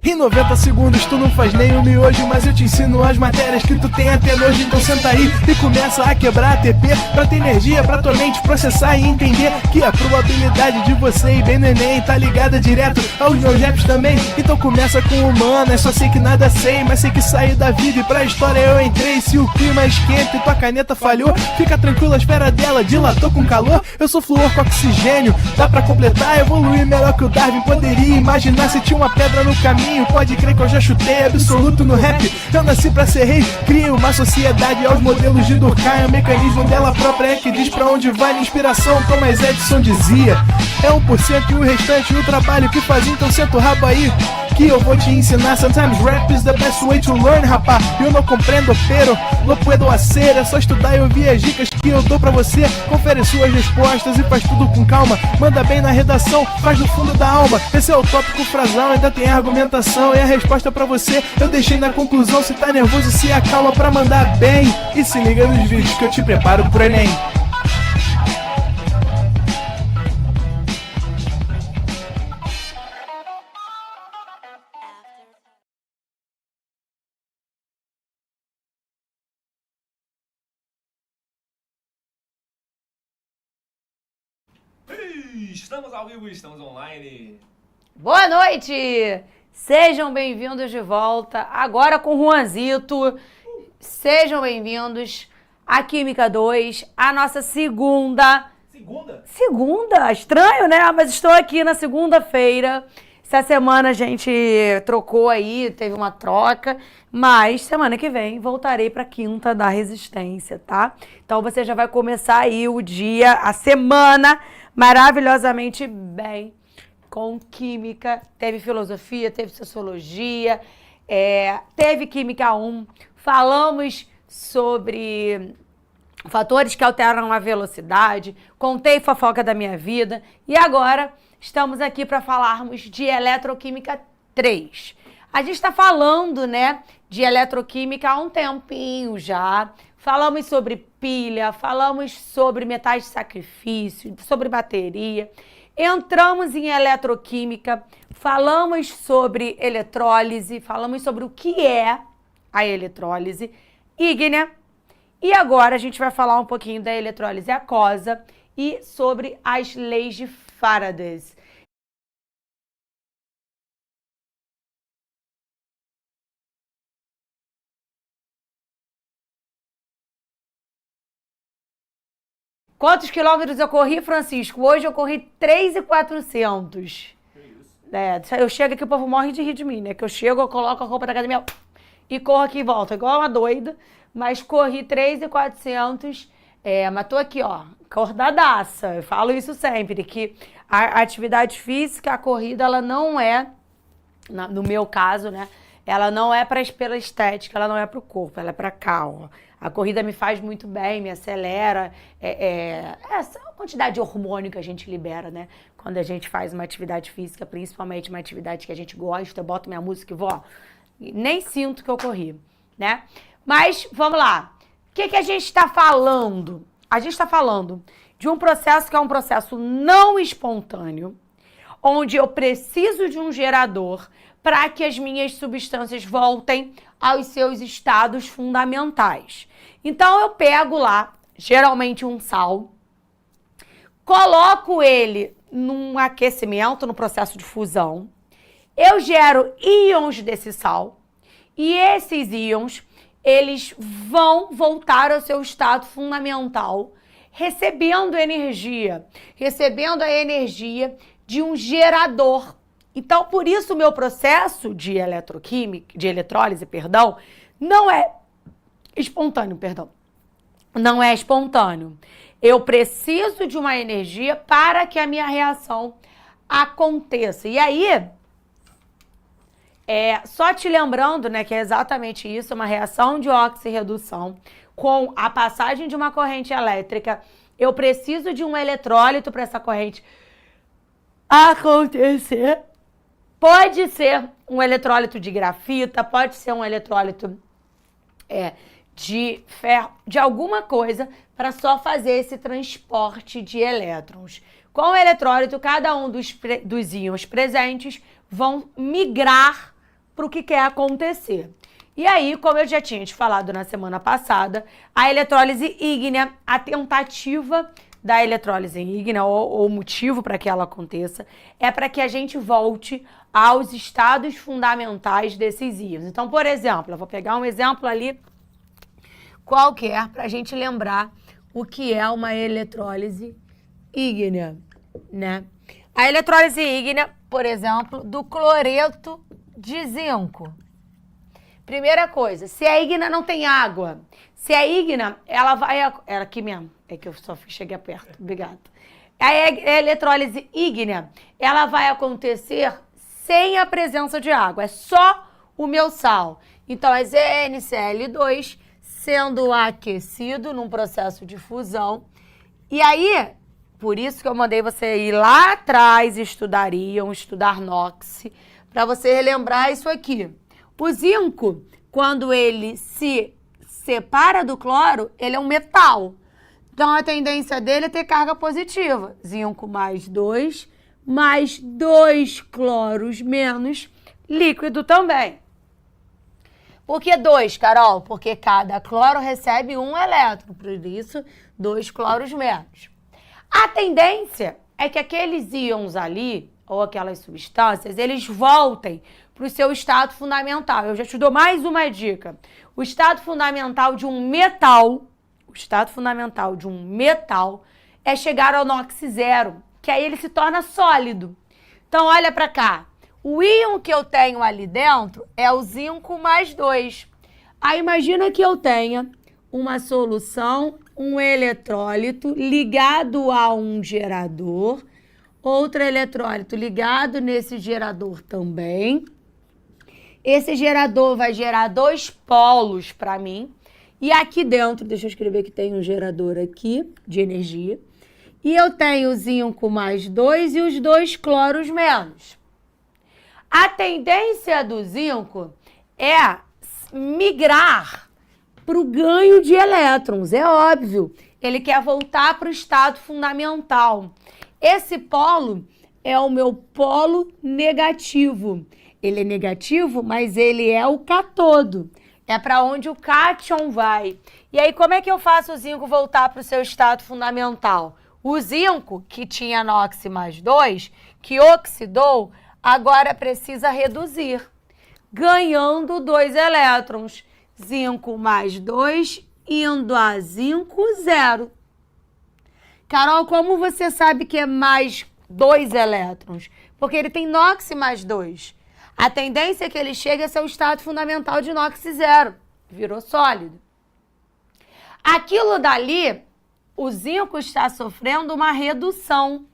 Em 90 segundos tu não faz nem um miojo, mas eu te ensino as matérias que tu tem até nojo. Então senta aí e começa a quebrar a TP pra ter energia pra tua mente processar e entender que a probabilidade de você ir bem no Enem tá ligada direto aos meus raps também. Então começa com humanas, só sei que nada sei, mas sei que saí da vida e pra história eu entrei. Se o clima esquenta e tua caneta falhou, fica tranquilo, a esfera dela dilatou com calor. Eu sou flúor com oxigênio, dá pra completar, evoluir melhor que o Darwin poderia imaginar. Se tinha uma pedra no caminho, pode crer que eu já chutei absoluto no rap. Eu nasci pra ser rei, criei uma sociedade aos modelos de Durkheim. O mecanismo dela própria é que diz pra onde vai minha inspiração. Thomas Edison dizia: é 1% e o restante o trabalho que faz. Então senta o rabo aí que eu vou te ensinar. Sometimes rap is the best way to learn, rapá. Eu não compreendo, pero não puedo hacer. É só estudar e ouvir as dicas que eu dou pra você. Confere suas respostas e faz tudo com calma. Manda bem na redação, faz do fundo da alma. Esse é o tópico frasal, ainda tem argumentação. E a resposta pra você eu deixei na conclusão. Se tá nervoso, se acalma pra mandar bem. E se liga nos vídeos que eu te preparo pro Enem. Estamos ao vivo, estamos online. Boa noite! Sejam bem-vindos de volta, agora com o Juanzito. Sejam bem-vindos à Química 2, a nossa segunda... Segunda? Estranho, né? Mas estou aqui na segunda-feira. Essa semana a gente trocou aí, teve uma troca, mas semana que vem voltarei para a quinta da resistência, tá? Então você já vai começar aí o dia, a semana maravilhosamente bem, com química. Teve filosofia, teve sociologia, teve química 1, falamos sobre fatores que alteram a velocidade, contei fofoca da minha vida e agora estamos aqui para falarmos de eletroquímica 3. A gente está falando, né, de eletroquímica há um tempinho já. Falamos sobre pilha, falamos sobre metais de sacrifício, sobre bateria. Entramos em eletroquímica, falamos sobre eletrólise, falamos sobre o que é a eletrólise ígnea. E agora a gente vai falar um pouquinho da eletrólise aquosa e sobre as leis de Faraday. Quantos quilômetros eu corri, Francisco? Hoje eu corri 3.400. Eu chego aqui, o povo morre de rir de mim, né? Que eu chego, eu coloco a roupa da academia e corro aqui e volto, igual uma doida. Mas corri 3.400, mas tô aqui, ó, acordadaça. Eu falo isso sempre, que a atividade física, a corrida, ela não é, no meu caso, né? Ela não é pela estética, ela não é pro corpo, ela é pra cá, ó. A corrida me faz muito bem, me acelera. Essa quantidade de hormônio que a gente libera, né? Quando a gente faz uma atividade física, principalmente uma atividade que a gente gosta, eu boto minha música e vou, nem sinto que eu corri, né? Mas, vamos lá. O que a gente está falando? A gente está falando de um processo que é um processo não espontâneo, onde eu preciso de um gerador para que as minhas substâncias voltem aos seus estados fundamentais. Então, eu pego lá, geralmente um sal, coloco ele num aquecimento, no processo de fusão, eu gero íons desse sal, e esses íons, eles vão voltar ao seu estado fundamental, recebendo a energia de um gerador. Então, por isso o meu processo de eletrólise, não é espontâneo, Não é espontâneo. Eu preciso de uma energia para que a minha reação aconteça. E aí, só te lembrando, né, que é exatamente isso, uma reação de oxirredução com a passagem de uma corrente elétrica. Eu preciso de um eletrólito para essa corrente acontecer. Pode ser um eletrólito de grafita, pode ser um eletrólito de ferro, de alguma coisa, para só fazer esse transporte de elétrons. Com o eletrólito, cada um dos íons presentes vão migrar para o que quer acontecer. E aí, como eu já tinha te falado na semana passada, a eletrólise ígnea, a tentativa da eletrólise ígnea, ou o motivo para que ela aconteça, é para que a gente volte aos estados fundamentais desses íons. Então, por exemplo, eu vou pegar um exemplo ali qualquer para a gente lembrar o que é uma eletrólise ígnea, né? A eletrólise ígnea, por exemplo, do cloreto de zinco. Primeira coisa, se a ígnea não tem água, se a ígnea, ela vai... Era aqui mesmo, é que eu só cheguei perto, obrigada. A eletrólise ígnea, ela vai acontecer sem a presença de água, é só o meu sal. Então, é ZnCl2 sendo aquecido num processo de fusão. E aí, por isso que eu mandei você ir lá atrás, estudar NOx, para você relembrar isso aqui. O zinco, quando ele se separa do cloro, ele é um metal. Então, a tendência dele é ter carga positiva. Zinco mais 2 cloros menos, líquido também. Por que 2, Carol? Porque cada cloro recebe um elétron, por isso 2 cloros menos. A tendência é que aqueles íons ali, ou aquelas substâncias, eles voltem para o seu estado fundamental. Eu já te dou mais uma dica. O estado fundamental de um metal, é chegar ao NOx zero, que aí ele se torna sólido. Então, olha para cá. O íon que eu tenho ali dentro é o zinco mais 2. Aí, imagina que eu tenha uma solução, um eletrólito ligado a um gerador, outro eletrólito ligado nesse gerador também. Esse gerador vai gerar 2 polos para mim. E aqui dentro, deixa eu escrever que tem um gerador aqui de energia. E eu tenho o zinco mais 2 e os 2 cloros menos. A tendência do zinco é migrar para o ganho de elétrons, é óbvio. Ele quer voltar para o estado fundamental. Esse polo é o meu polo negativo. Ele é negativo, mas ele é o cátodo. É para onde o cátion vai. E aí, como é que eu faço o zinco voltar para o seu estado fundamental? O zinco, que tinha NOx mais 2, que oxidou, agora precisa reduzir, ganhando 2 elétrons. Zinco mais 2 indo a zinco zero. Carol, como você sabe que é mais 2 elétrons? Porque ele tem NOx mais 2. A tendência é que ele chegue a seu estado fundamental de NOx zero. Virou sólido. Aquilo dali, o zinco está sofrendo uma redução.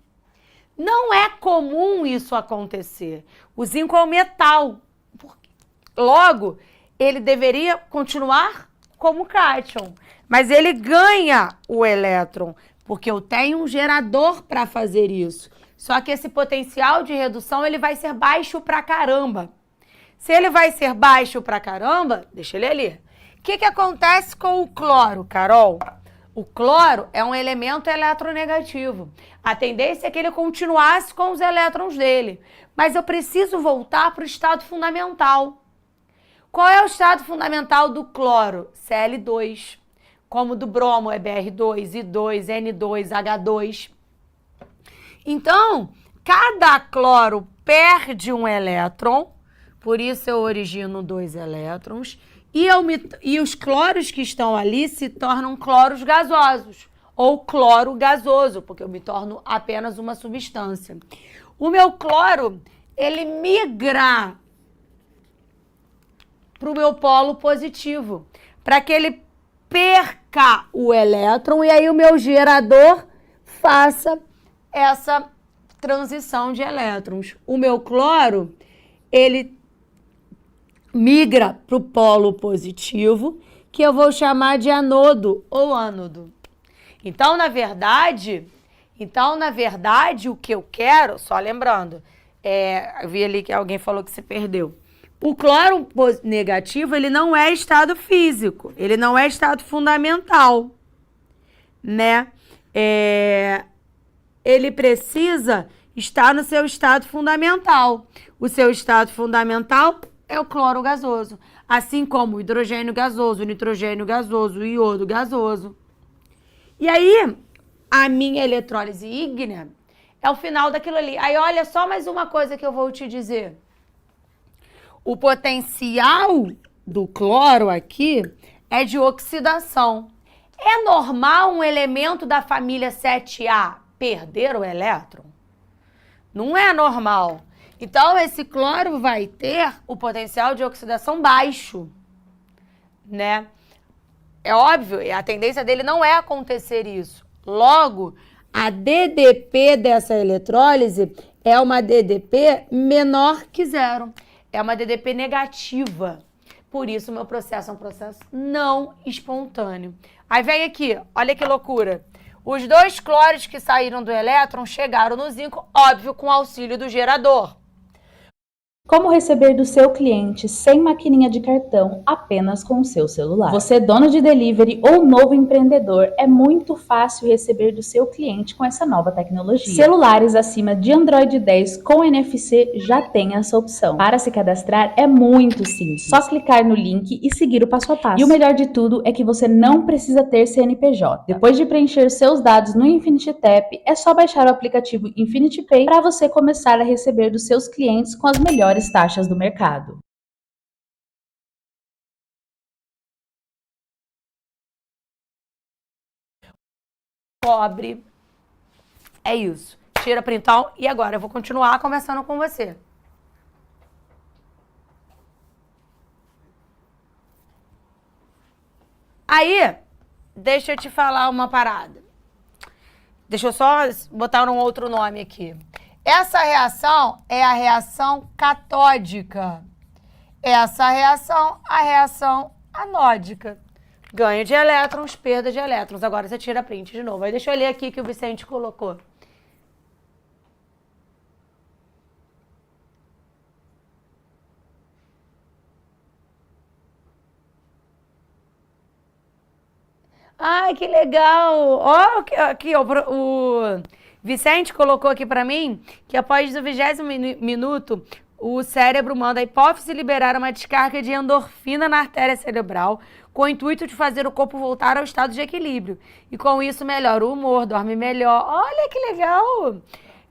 Não é comum isso acontecer. O zinco é um metal. Logo, ele deveria continuar como cátion. Mas ele ganha o elétron, porque eu tenho um gerador para fazer isso. Só que esse potencial de redução ele vai ser baixo pra caramba. Se ele vai ser baixo pra caramba, deixa ele ali. O que acontece com o cloro, Carol? O cloro é um elemento eletronegativo. A tendência é que ele continuasse com os elétrons dele. Mas eu preciso voltar para o estado fundamental. Qual é o estado fundamental do cloro? Cl2. Como do bromo é Br2, I2, N2, H2. Então, cada cloro perde um elétron, por isso eu origino 2 elétrons, e os cloros que estão ali se tornam cloros gasosos, ou cloro gasoso, porque eu me torno apenas uma substância. O meu cloro, ele migra para o meu polo positivo, para que ele perca o elétron, e aí o meu gerador faça essa transição de elétrons. O meu cloro, ele migra para o polo positivo, que eu vou chamar de anodo ou ânodo. Então, na verdade, o que eu quero, só lembrando, eu vi ali que alguém falou que se perdeu. O cloro negativo, ele não é estado físico, ele não é estado fundamental, né? Ele precisa estar no seu estado fundamental. O seu estado fundamental é o cloro gasoso, assim como o hidrogênio gasoso, o nitrogênio gasoso, o iodo gasoso. E aí, a minha eletrólise ígnea é o final daquilo ali. Aí, olha só mais uma coisa que eu vou te dizer. O potencial do cloro aqui é de oxidação. É normal um elemento da família 7A perder o elétron? Não é normal. Então, esse cloro vai ter o potencial de oxidação baixo, né? É óbvio, a tendência dele não é acontecer isso. Logo, a DDP dessa eletrólise é uma DDP menor que zero. É uma DDP negativa. Por isso, o meu processo é um processo não espontâneo. Aí vem aqui, olha que loucura. Os 2 cloros que saíram do elétron chegaram no zinco, óbvio, com auxílio do gerador. Como receber do seu cliente sem maquininha de cartão, apenas com o seu celular? Você, dono de delivery ou novo empreendedor, é muito fácil receber do seu cliente com essa nova tecnologia. Celulares acima de Android 10 com NFC já tem essa opção. Para se cadastrar é muito simples. Só clicar no link e seguir o passo a passo. E o melhor de tudo é que você não precisa ter CNPJ. Depois de preencher seus dados no Infinity Tap, é só baixar o aplicativo Infinity Pay para você começar a receber dos seus clientes com as melhores taxas do mercado. Cobre. É isso. Tira printão e agora eu vou continuar conversando com você. Aí, deixa eu te falar uma parada. Deixa eu só botar um outro nome aqui. Essa reação é a reação catódica. Essa reação, a reação anódica. Ganho de elétrons, perda de elétrons. Agora você tira print de novo. Aí deixa eu ler aqui que o Vicente colocou. Ai, que legal! Ó, aqui, ó, o Vicente colocou aqui pra mim que após o 20º minuto, o cérebro manda a hipófise liberar uma descarga de endorfina na artéria cerebral com o intuito de fazer o corpo voltar ao estado de equilíbrio. E com isso melhora o humor, dorme melhor. Olha que legal!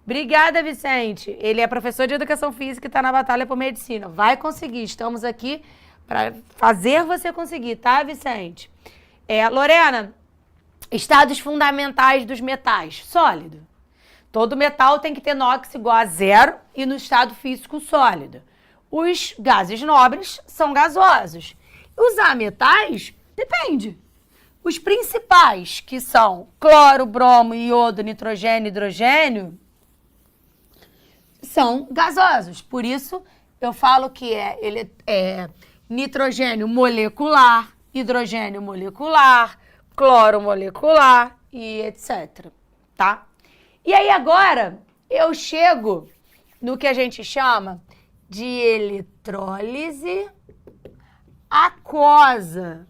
Obrigada, Vicente. Ele é professor de educação física e está na batalha por medicina. Vai conseguir. Estamos aqui para fazer você conseguir, tá, Vicente? Lorena, estados fundamentais dos metais. Sólido. Todo metal tem que ter NOx igual a 0 e no estado físico sólido. Os gases nobres são gasosos. Os ametais, depende. Os principais, que são cloro, bromo, iodo, nitrogênio, hidrogênio, são gasosos. Por isso, eu falo que ele é nitrogênio molecular, hidrogênio molecular, cloro molecular e etc. Tá? E aí agora eu chego no que a gente chama de eletrólise aquosa,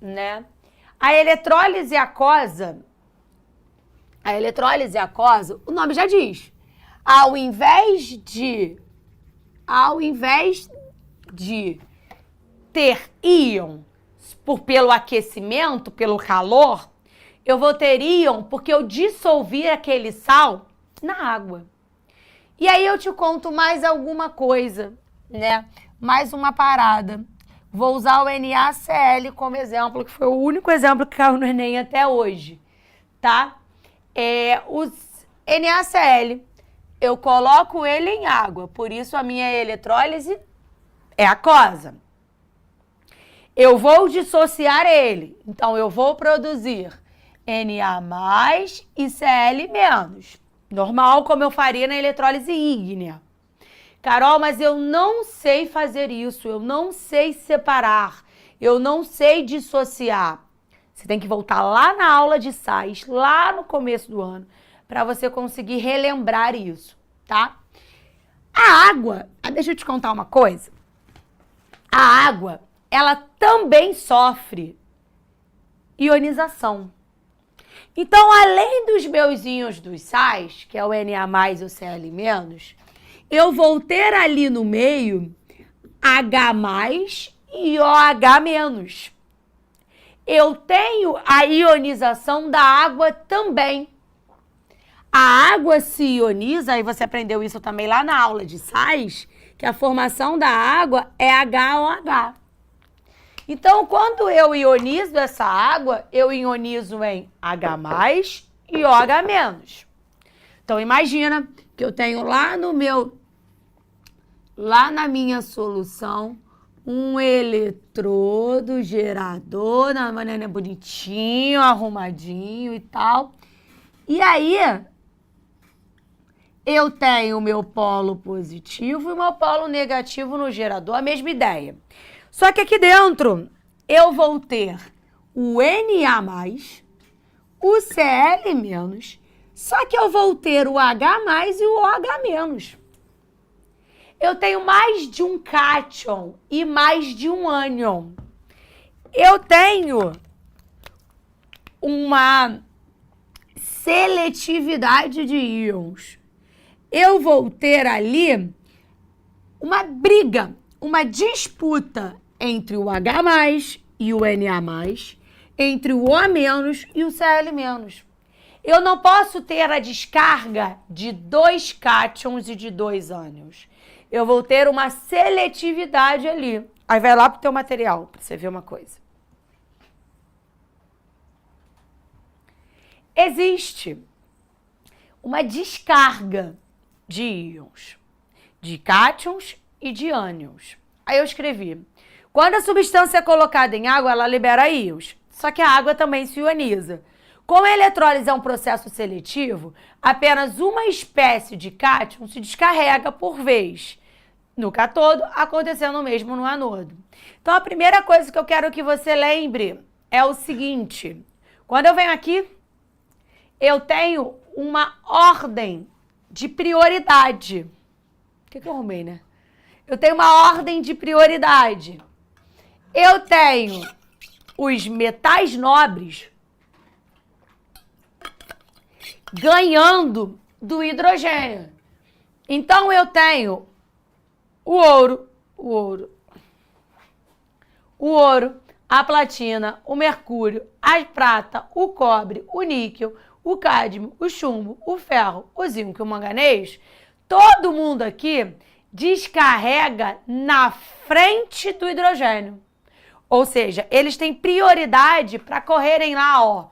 né? A eletrólise aquosa, o nome já diz. Ao invés de ter íon pelo aquecimento, pelo calor, eu vou ter íon porque eu dissolvi aquele sal na água. E aí eu te conto mais alguma coisa, né? Mais uma parada. Vou usar o NaCl como exemplo, que foi o único exemplo que caiu no Enem até hoje, tá? O NaCl, eu coloco ele em água, por isso a minha eletrólise é aquosa. Eu vou dissociar ele, então eu vou produzir Na+ e Cl-. Normal, como eu faria na eletrólise ígnea. Carol, mas eu não sei fazer isso, eu não sei separar, eu não sei dissociar. Você tem que voltar lá na aula de sais, lá no começo do ano, para você conseguir relembrar isso, tá? A água, deixa eu te contar uma coisa. A água, ela também sofre ionização. Então, além dos meus íons dos sais, que é o Na+, e o Cl-, eu vou ter ali no meio H+, e OH-. Eu tenho a ionização da água também. A água se ioniza, e você aprendeu isso também lá na aula de sais, que a formação da água é HOH. Então, quando eu ionizo essa água, eu ionizo em H+ e OH-. Então, imagina que eu tenho lá na minha solução, um eletrodo gerador, na maneira bonitinho, arrumadinho e tal. E aí, eu tenho o meu polo positivo e o meu polo negativo no gerador, a mesma ideia. Só que aqui dentro, eu vou ter o Na+, o Cl-, só que eu vou ter o H+ e o OH-. Eu tenho mais de um cátion e mais de um ânion. Eu tenho uma seletividade de íons. Eu vou ter ali uma briga, uma disputa entre o H+ e o Na+, entre o O- e o Cl-. Eu não posso ter a descarga de 2 cátions e de 2 ânions. Eu vou ter uma seletividade ali. Aí vai lá pro teu material, para você ver uma coisa. Existe uma descarga de íons, de cátions e de ânions. Aí eu escrevi: quando a substância é colocada em água, ela libera íons. Só que a água também se ioniza. Como a eletrólise é um processo seletivo, apenas uma espécie de cátion se descarrega por vez no cátodo, acontecendo o mesmo no anodo. Então, a primeira coisa que eu quero que você lembre é o seguinte: quando eu venho aqui, eu tenho uma ordem de prioridade. O que eu arrumei, né? Eu tenho uma ordem de prioridade. Eu tenho os metais nobres ganhando do hidrogênio. Então, eu tenho o ouro, a platina, o mercúrio, a prata, o cobre, o níquel, o cádmio, o chumbo, o ferro, o zinco e o manganês. Todo mundo aqui descarrega na frente do hidrogênio. Ou seja, eles têm prioridade para correrem lá, ó,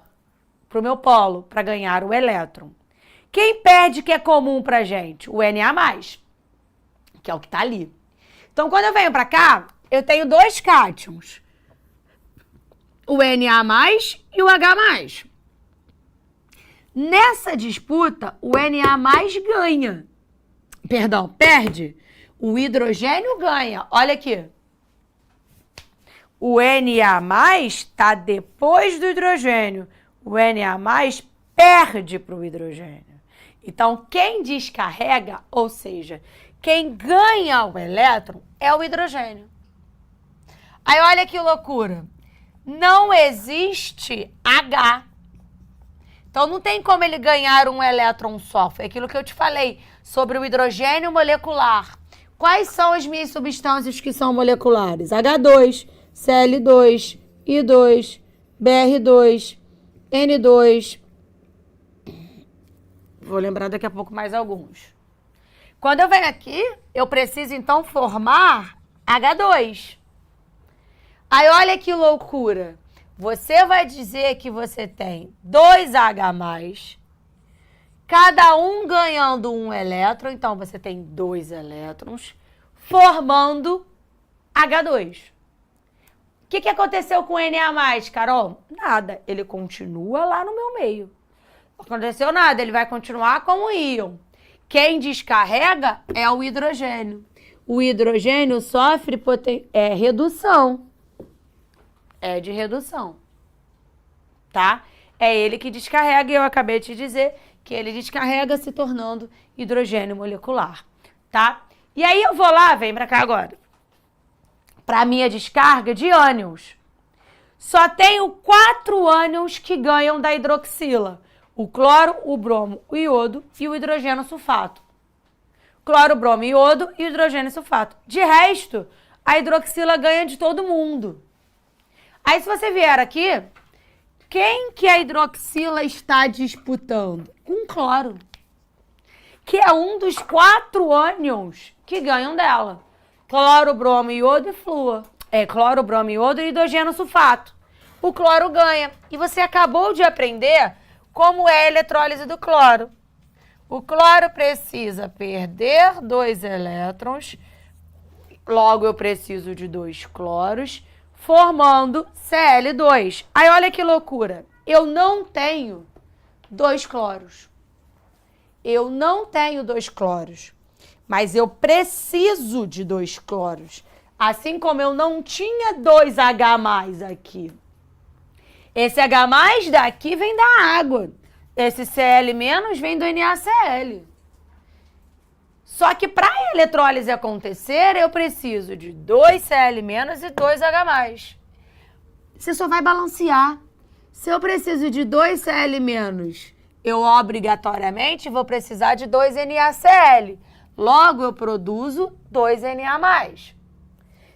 pro meu polo, para ganhar o elétron. Quem perde que é comum pra gente? O Na+, que é o que tá ali. Então, quando eu venho pra cá, eu tenho 2 cátions. O Na+ e o H+. Nessa disputa, o Na+ ganha. Perdão, perde. O hidrogênio ganha. Olha aqui. O Na+ está depois do hidrogênio. O Na+ perde para o hidrogênio. Então, quem descarrega, ou seja, quem ganha o elétron é o hidrogênio. Aí, olha que loucura. Não existe H. Então, não tem como ele ganhar um elétron só. Foi aquilo que eu te falei sobre o hidrogênio molecular. Quais são as minhas substâncias que são moleculares? H2, Cl2, I2, Br2, N2. Vou lembrar daqui a pouco mais alguns. Quando eu venho aqui, eu preciso, então, formar H2. Aí, olha que loucura. Você vai dizer que você tem 2H+, cada um ganhando um elétron. Então, você tem 2 elétrons formando H2. O que aconteceu com o Na+, Carol? Nada. Ele continua lá no meu meio. Não aconteceu nada. Ele vai continuar como íon. Quem descarrega é o hidrogênio. O hidrogênio sofre redução. É de redução. Tá? É ele que descarrega, e eu acabei de te dizer que ele descarrega se tornando hidrogênio molecular. Tá? E aí eu vou lá, vem pra cá agora, pra minha descarga de ânions. Só tenho 4 ânions que ganham da hidroxila. O cloro, o bromo, o iodo e o hidrogênio sulfato. Cloro, bromo, iodo e hidrogênio sulfato. De resto, a hidroxila ganha de todo mundo. Aí, se você vier aqui, quem que a hidroxila está disputando? Com cloro, que é um dos 4 ânions que ganham dela. Cloro, bromo, iodo e flúor. Cloro, bromo, iodo e hidrogênio sulfato. O cloro ganha. E você acabou de aprender como é a eletrólise do cloro. O cloro precisa perder 2 elétrons, logo eu preciso de 2 cloros, formando Cl2. Aí olha que loucura, eu não tenho 2 cloros. Eu não tenho 2 cloros, mas eu preciso de 2 cloros. Assim como eu não tinha 2H+ aqui. Esse H+ daqui vem da água. Esse Cl- vem do NaCl. Só que para a eletrólise acontecer, eu preciso de 2 Cl- e 2H+. Você só vai balancear. Se eu preciso de 2 Cl-, eu obrigatoriamente vou precisar de 2 NaCl. Logo, eu produzo 2 Na+.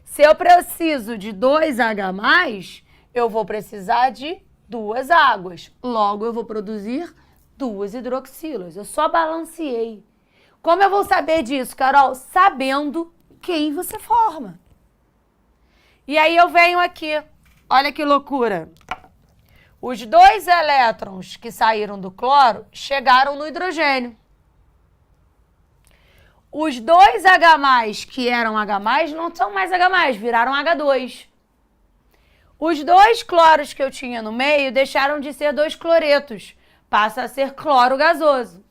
Se eu preciso de 2H+, eu vou precisar de 2 águas. Logo, eu vou produzir 2 hidroxilas. Eu só balanceei. Como eu vou saber disso, Carol? Sabendo quem você forma. E aí eu venho aqui. Olha que loucura. Os 2 elétrons que saíram do cloro chegaram no hidrogênio. Os 2H+, que eram H+, não são mais H+, viraram H2. Os 2 cloros que eu tinha no meio deixaram de ser 2 cloretos. Passa a ser cloro gasoso.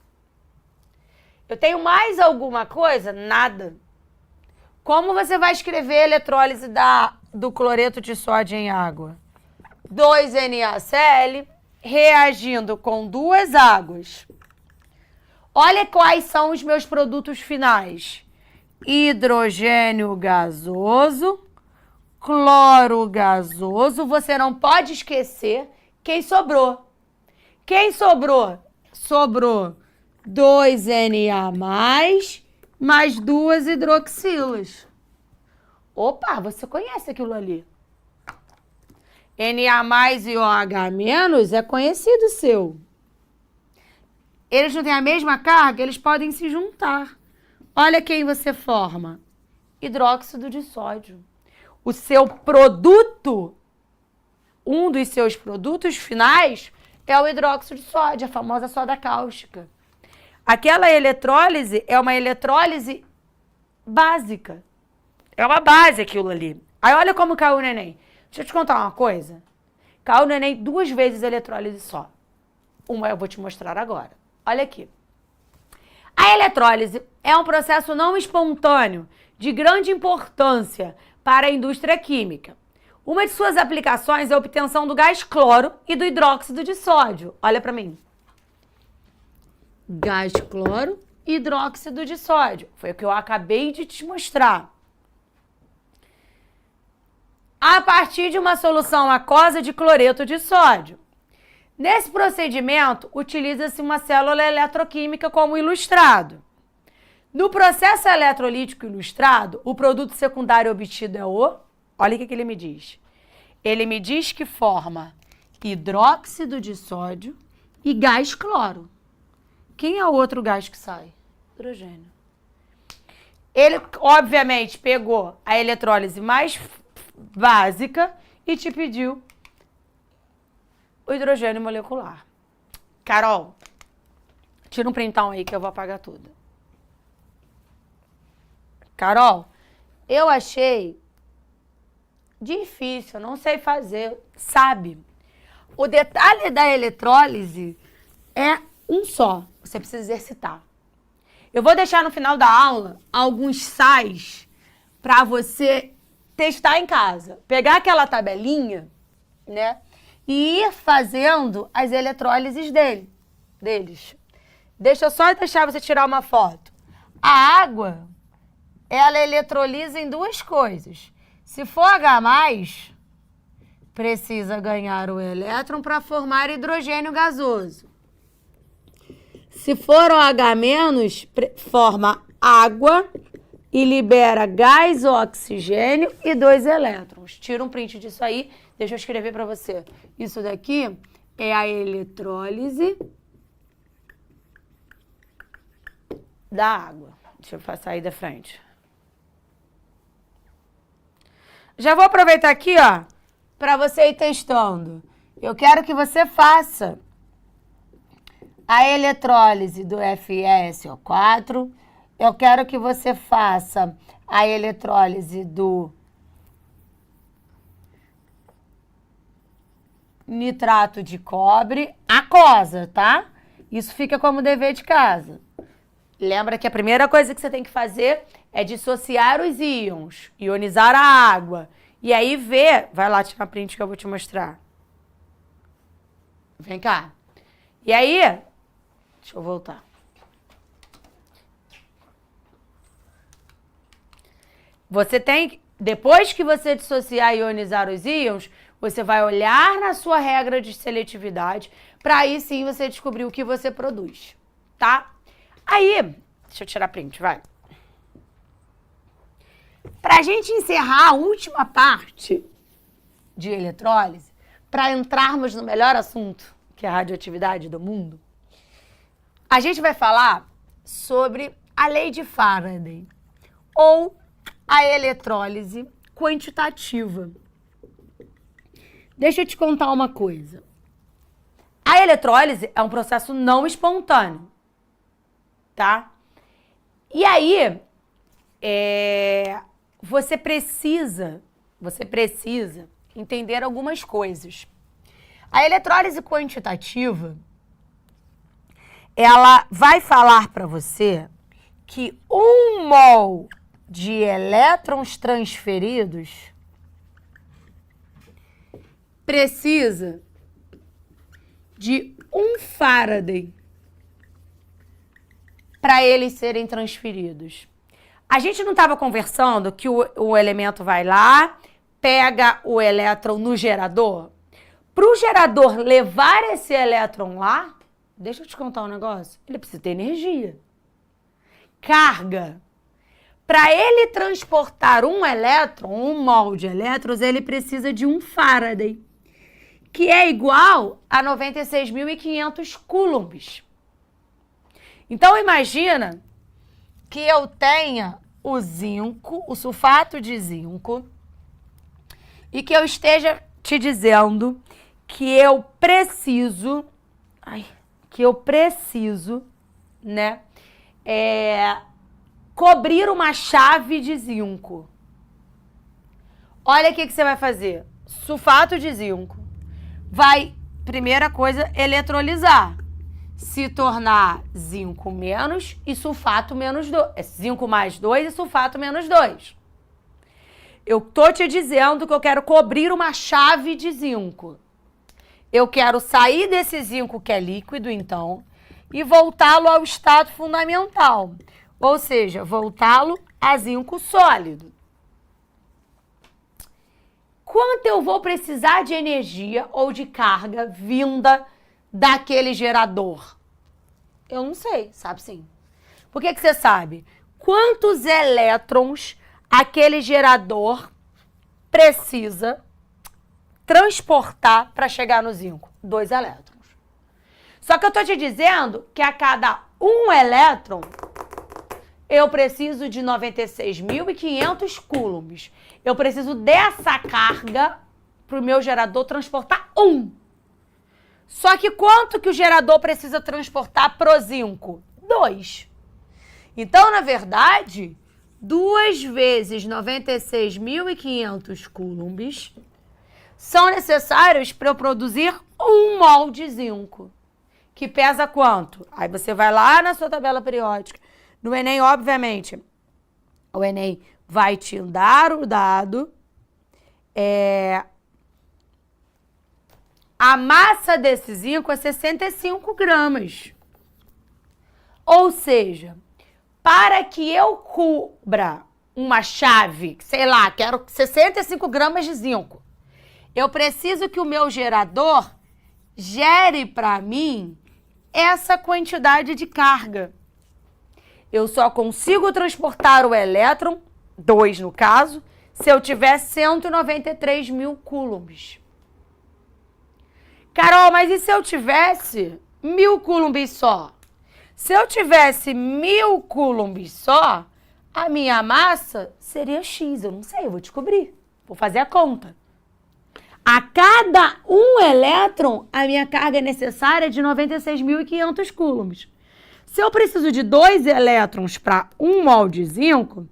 Eu tenho mais alguma coisa? Nada. Como você vai escrever a eletrólise do cloreto de sódio em água? 2 NaCl reagindo com 2 águas. Olha quais são os meus produtos finais. Hidrogênio gasoso, cloro gasoso. Você não pode esquecer quem sobrou. Quem sobrou? Sobrou 2 Na+, mais 2 hidroxilas. Opa, você conhece aquilo ali. Na+ e OH- é conhecido seu. Eles não têm a mesma carga, eles podem se juntar. Olha quem você forma. Hidróxido de sódio. O seu produto, um dos seus produtos finais, é o hidróxido de sódio, a famosa soda cáustica. Aquela eletrólise é uma eletrólise básica. É uma base aquilo ali. Aí olha como caiu o neném. Deixa eu te contar uma coisa. Caiu o neném 2 vezes a eletrólise só. Uma eu vou te mostrar agora. Olha aqui. A eletrólise é um processo não espontâneo de grande importância para a indústria química. Uma de suas aplicações é a obtenção do gás cloro e do hidróxido de sódio. Olha para mim. Gás cloro e hidróxido de sódio. Foi o que eu acabei de te mostrar. A partir de uma solução aquosa de cloreto de sódio. Nesse procedimento, utiliza-se uma célula eletroquímica como ilustrado. No processo eletrolítico ilustrado, o produto secundário obtido é o... Olha o que ele me diz. Ele me diz que forma hidróxido de sódio e gás cloro. Quem é o outro gás que sai? Hidrogênio. Ele, obviamente, pegou a eletrólise mais básica e te pediu o hidrogênio molecular. Carol, tira um printão aí que eu vou apagar tudo. Carol, eu achei difícil, eu não sei fazer, sabe? O detalhe da eletrólise é um só, você precisa exercitar. Eu vou deixar no final da aula alguns sais para você testar em casa. Pegar aquela tabelinha, né? E ir fazendo as eletrólises deles. Deixa eu só deixar você tirar uma foto. A água ela eletrolisa em duas coisas. Se for H+, precisa ganhar o elétron para formar hidrogênio gasoso. Se for OH-, forma água e libera gás, oxigênio e 2 elétrons. Tira um print disso aí, deixa eu escrever para você. Isso daqui é a eletrólise da água. Deixa eu sair da frente. Já vou aproveitar aqui, ó, para você ir testando. Eu quero que você faça a eletrólise do FeSO4. Eu quero que você faça a eletrólise do nitrato de cobre aquosa, tá? Isso fica como dever de casa. Lembra que a primeira coisa que você tem que fazer é dissociar os íons, ionizar a água. E aí ver, vai lá tirar print que eu vou te mostrar. Vem cá. E aí, deixa eu voltar. Você tem, depois que você dissociar e ionizar os íons, você vai olhar na sua regra de seletividade para aí sim você descobrir o que você produz, tá? Aí, deixa eu tirar print, vai. Pra gente encerrar a última parte de eletrólise, para entrarmos no melhor assunto, que é a radioatividade do mundo, a gente vai falar sobre a lei de Faraday, ou a eletrólise quantitativa. Deixa eu te contar uma coisa. A eletrólise é um processo não espontâneo, tá? E aí, você precisa entender algumas coisas. A eletrólise quantitativa, ela vai falar para você que 1 mol de elétrons transferidos precisa de 1 Faraday para eles serem transferidos. A gente não estava conversando que o elemento vai lá, pega o elétron no gerador? Para o gerador levar esse elétron lá, deixa eu te contar um negócio, ele precisa ter energia. Carga. Para ele transportar um elétron, 1 mol de elétrons, ele precisa de 1 Faraday, que é igual a 96.500 coulombs. Então, imagina que eu tenha o zinco, o sulfato de zinco, e que eu esteja te dizendo que eu preciso, né, cobrir uma chave de zinco. Olha o que você vai fazer. Sulfato de zinco vai, primeira coisa, eletrolizar. Se tornar zinco menos e sulfato menos 2. Zinco mais 2 e sulfato menos 2. Eu tô te dizendo que eu quero cobrir uma chave de zinco. Eu quero sair desse zinco que é líquido, então, e voltá-lo ao estado fundamental. Ou seja, voltá-lo a zinco sólido. Quanto eu vou precisar de energia ou de carga vinda daquele gerador? Eu não sei, sabe sim. Por que você sabe? Quantos elétrons aquele gerador precisa transportar para chegar no zinco? 2 elétrons. Só que eu estou te dizendo que a cada 1 elétron, eu preciso de 96.500 coulombs. Eu preciso dessa carga para o meu gerador transportar 1. Só que quanto que o gerador precisa transportar pro zinco? 2. Então, na verdade, 2 vezes 96.500 coulombs são necessários para eu produzir 1 mol de zinco. Que pesa quanto? Aí você vai lá na sua tabela periódica. No Enem, obviamente, o Enem vai te dar o dado. A massa desse zinco é 65 gramas. Ou seja, para que eu cubra uma chave, sei lá, quero 65 gramas de zinco. Eu preciso que o meu gerador gere para mim essa quantidade de carga. Eu só consigo transportar o elétron, 2 no caso, se eu tiver 193 mil coulombs. Carol, mas e se eu tivesse 1000 coulombs só? Se eu tivesse 1000 coulombs só, a minha massa seria X. Eu não sei, eu vou descobrir. Vou fazer a conta. A cada 1 elétron, a minha carga necessária é de 96.500 coulombs. Se eu preciso de 2 elétrons para 1 mol de zinco,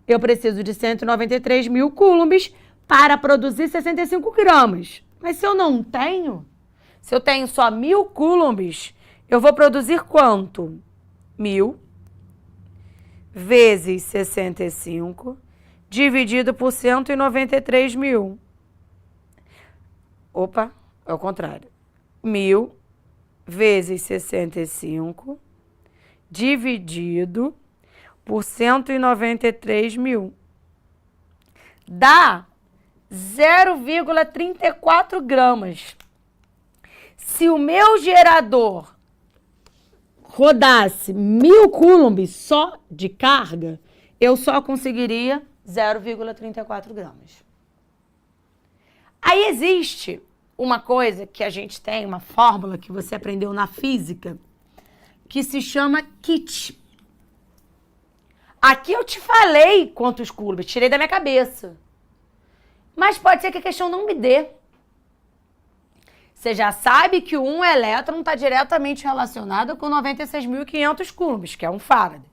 eu preciso de 193 mil coulombs para produzir 65 gramas. Mas se eu não tenho, se eu tenho só 1000 coulombs, eu vou produzir quanto? 1000 vezes 65 dividido por 193 mil. Opa, é o contrário. 1000 vezes 65 dividido por 193 mil. Dá 0,34 gramas. Se o meu gerador rodasse 1000 coulombs só de carga, eu só conseguiria 0,34 gramas. Aí existe uma coisa que a gente tem, uma fórmula que você aprendeu na física, que se chama kit. Aqui eu te falei quantos coulombs, tirei da minha cabeça. Mas pode ser que a questão não me dê. Você já sabe que 1 elétron está diretamente relacionado com 96.500 coulombs, que é 1 Faraday.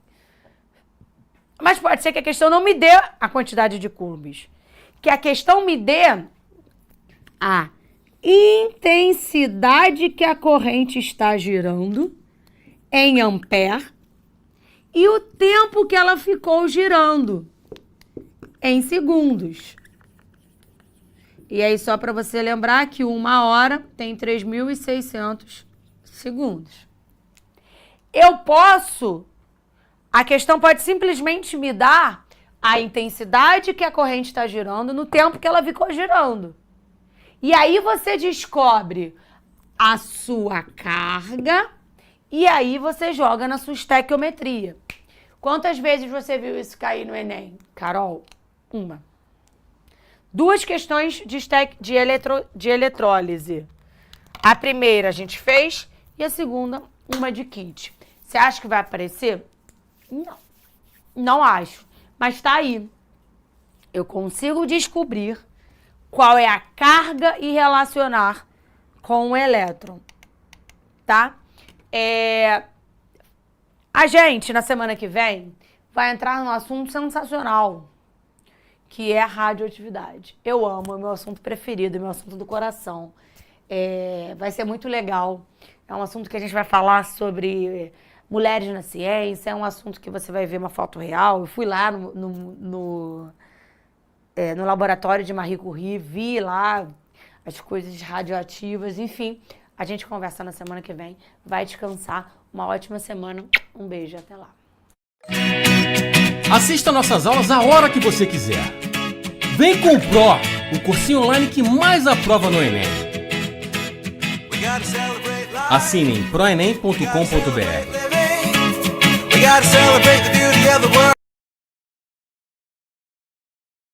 Mas pode ser que a questão não me dê a quantidade de coulombs. Que a questão me dê a intensidade que a corrente está girando em ampere e o tempo que ela ficou girando em segundos. E aí, só para você lembrar que 1 hora tem 3.600 segundos. A questão pode simplesmente me dar a intensidade que a corrente está girando no tempo que ela ficou girando. E aí você descobre a sua carga e aí você joga na sua estequiometria. Quantas vezes você viu isso cair no Enem? Carol, 1. 2 questões de eletrólise. A primeira a gente fez e a segunda, uma de kit. Você acha que vai aparecer? Não. Não acho. Mas tá aí. Eu consigo descobrir qual é a carga e relacionar com o elétron. Tá? A gente, na semana que vem, vai entrar num assunto sensacional, que é a radioatividade. Eu amo, é o meu assunto preferido, é o meu assunto do coração. Vai ser muito legal. É um assunto que a gente vai falar sobre mulheres na ciência, é um assunto que você vai ver uma foto real. Eu fui lá no laboratório de Marie Curie, vi lá as coisas radioativas, enfim. A gente conversa na semana que vem. Vai descansar. Uma ótima semana. Um beijo, até lá. Assista nossas aulas a hora que você quiser. Vem com o Pro, o cursinho online que mais aprova no Enem. Assine em proenem.com.br.